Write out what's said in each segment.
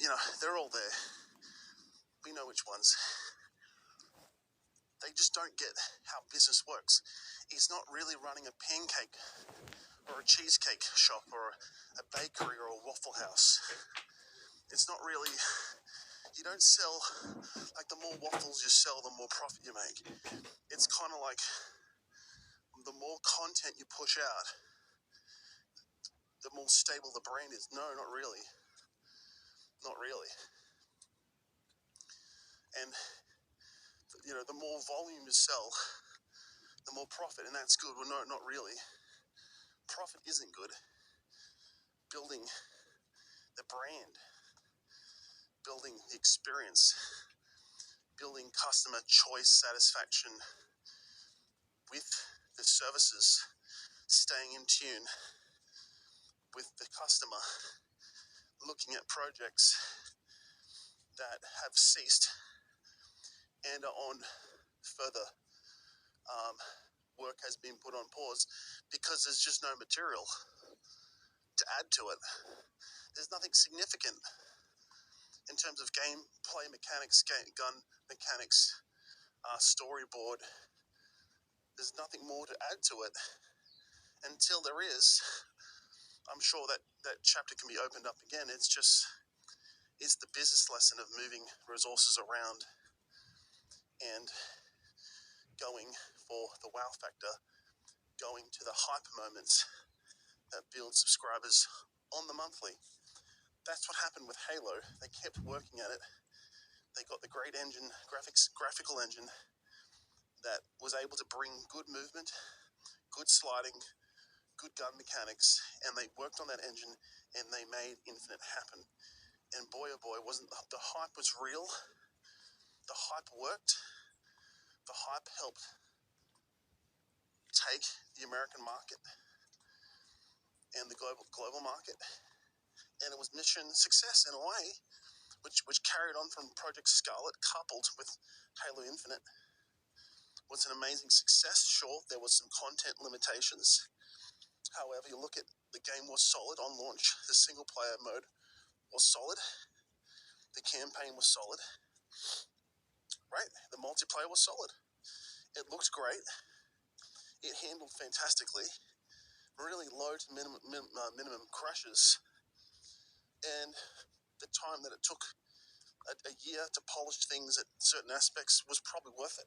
they're all there. We know which ones. They just don't get how business works. It's not really running a pancake or a cheesecake shop or a bakery or a Waffle House. It's not really, you don't sell, like the more waffles you sell, the more profit you make. It's kind of like the more content you push out, the more stable the brand is. No, not really. Not really. And, the more volume you sell, the more profit, and that's good. Well, no, not really. Profit isn't good. Building the brand, building the experience, building customer choice satisfaction with the services, staying in tune with the customer, looking at projects that have ceased and are on further work has been put on pause because there's just no material to add to it. There's nothing significant in terms of gameplay mechanics, gun mechanics, storyboard. There's nothing more to add to it. Until there is, I'm sure that chapter can be opened up again. It's the business lesson of moving resources around and going for the wow factor, going to the hype moments that build subscribers on the monthly. That's what happened with Halo. They kept working at it. They got the great engine, graphical engine that was able to bring good movement, good sliding, good gun mechanics, and they worked on that engine and they made Infinite happen. And boy, oh boy, the hype was real. The hype worked. The hype helped take the American market and the global market, and it was mission success in a way, which carried on from Project Scarlet, coupled with Halo Infinite. Was an amazing success. Sure, there was some content limitations. However, you look at the game was solid on launch. The single player mode was solid. The campaign was solid. Right? The multiplayer was solid. It looked great. It handled fantastically. Really low to minimum crashes. And the time that it took a year to polish things at certain aspects was probably worth it.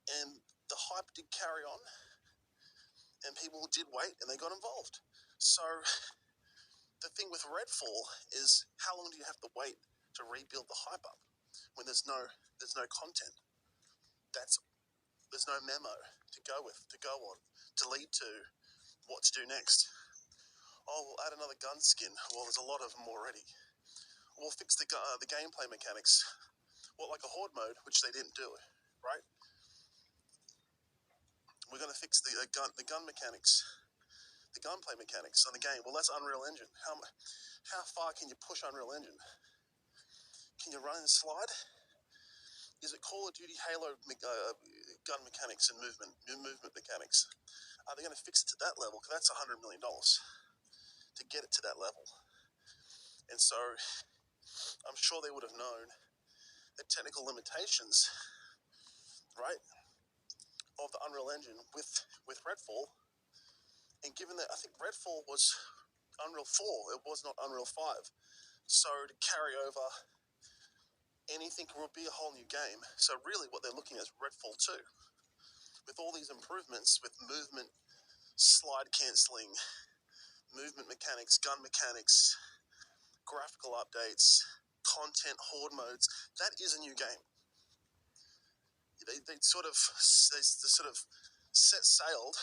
And the hype did carry on, and people did wait, and they got involved. So the thing with Redfall is, how long do you have to wait to rebuild the hype up when there's no content? There's no memo to go on, to lead to what to do next. Oh, we'll add another gun skin. Well, there's a lot of them already. We'll fix the gameplay mechanics. Well, like a horde mode, which they didn't do, right? We're going to fix the gun mechanics, the gunplay mechanics on the game. Well, that's Unreal Engine. How far can you push Unreal Engine? Can you run and slide? Is it Call of Duty Halo gun mechanics and movement mechanics? Are they going to fix it to that level? Because that's $100 million to get it to that level. And so I'm sure they would have known the technical limitations, right, of the Unreal Engine with Redfall. And given that I think Redfall was Unreal 4, it was not Unreal 5. So to carry over anything will be a whole new game. So really what they're looking at is Redfall 2. With all these improvements, with movement, slide cancelling, movement mechanics, gun mechanics, graphical updates, content, horde modes, that is a new game. They sort of set sailed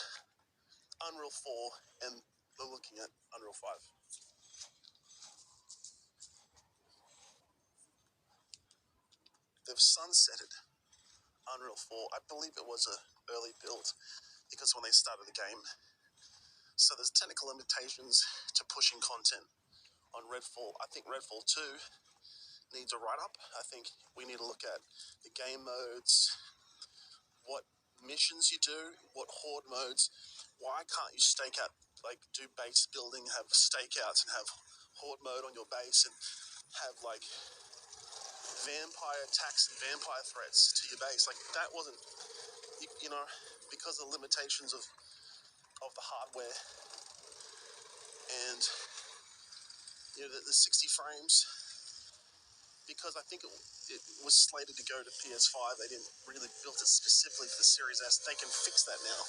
Unreal 4, and they're looking at Unreal 5. They've sunsetted Unreal 4. I believe it was an early build because when they started the game. So there's technical limitations to pushing content on Redfall. I think Redfall 2 needs a write-up. I think we need to look at the game modes, what missions you do, what horde modes. Why can't you stake out, like do base building, have stakeouts and have horde mode on your base? And have like vampire attacks and vampire threats to your base. Like that wasn't, you know, because of the limitations of the hardware and the 60 frames. Because I think it was slated to go to PS5, they didn't really build it specifically for the Series S. They can fix that now.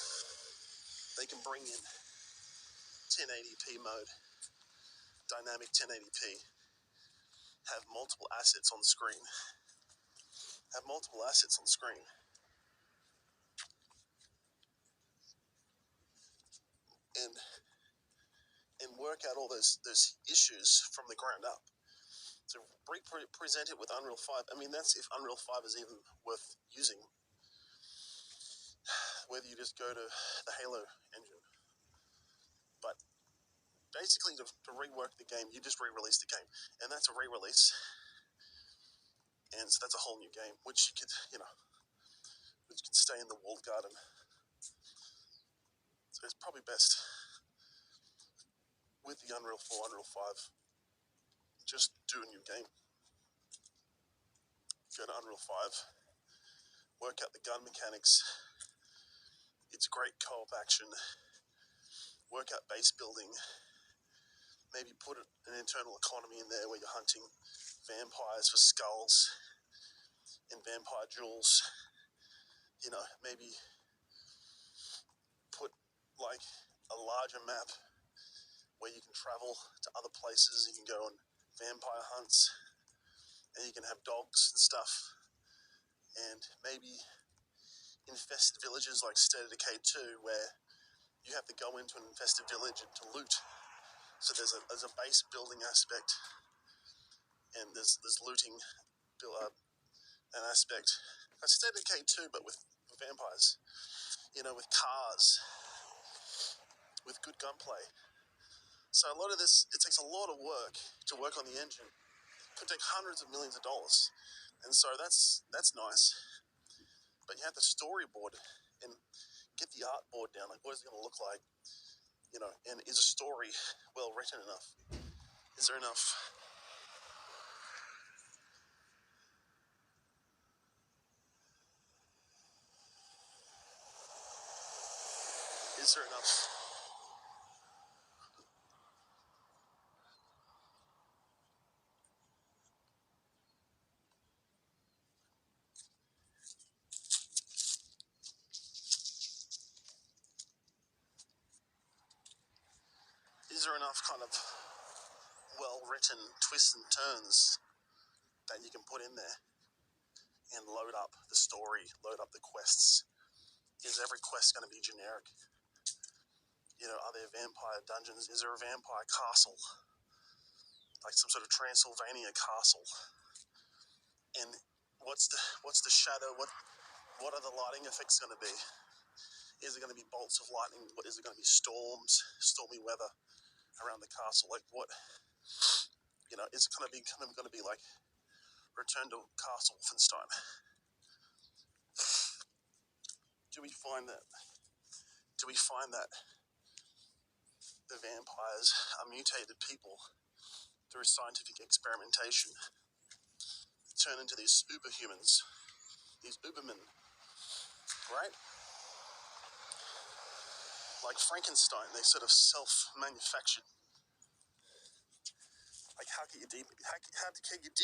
They can bring in 1080p mode, dynamic 1080p, have multiple assets on the screen, and work out all those issues from the ground up. So present it with Unreal 5. I mean, that's if Unreal 5 is even worth using. Whether you just go to the Halo engine, but basically to rework the game, you just re-release the game, and that's a re-release, and so that's a whole new game, which you could, which could stay in the walled garden. So it's probably best with the Unreal 4, Unreal 5, just do a new game. Go to Unreal 5, work out the gun mechanics. It's great co-op action. Work out base building. Maybe put an internal economy in there where you're hunting vampires for skulls and vampire jewels. Maybe put like a larger map where you can travel to other places. You can go on vampire hunts, and you can have dogs and stuff. And maybe infested villages like State of Decay 2, where you have to go into an infested village to loot. So there's a base building aspect, and there's looting an aspect. Like State of Decay 2, but with vampires. With cars, with good gunplay. So a lot of this, it takes a lot of work to work on the engine. It could take hundreds of millions of dollars, and so that's nice. But you have to storyboard and get the art board down. Like, what is it going to look like? And is a story well written enough? Is there enough? Is there enough? Is there enough kind of well-written twists and turns that you can put in there and load up the story, load up the quests? Is every quest going to be generic? Are there vampire dungeons? Is there a vampire castle? Like some sort of Transylvania castle? And what's the shadow? What are the lighting effects going to be? Is it going to be bolts of lightning? Is it going to be storms, stormy weather around the castle? Like what? Is it going to be like Return to Castle Wolfenstein? Do we find that the vampires are mutated people through scientific experimentation, turn into these uberhumans, these ubermen, right? Like Frankenstein, they sort of self-manufactured. Like how can you dig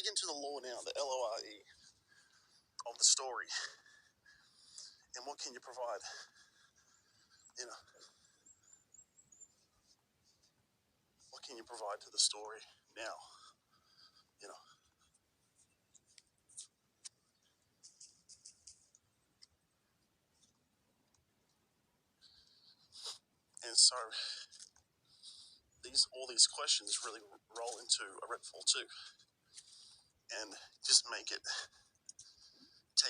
into the lore now, the LORE of the story, and what can you provide? What can you provide to the story now? And so all these questions really roll into a Redfall 2, and just take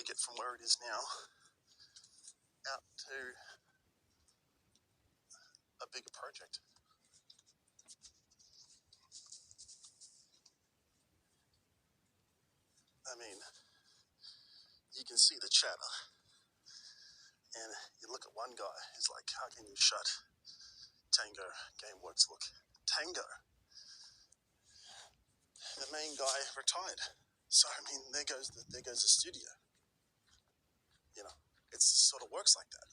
it from where it is now out to a bigger project. I mean, you can see the chatter, and you look at one guy, he's like, how can you shut Tango Gameworks? Look, Tango, the main guy retired. So I mean, there goes the studio. You know, it sort of works like that.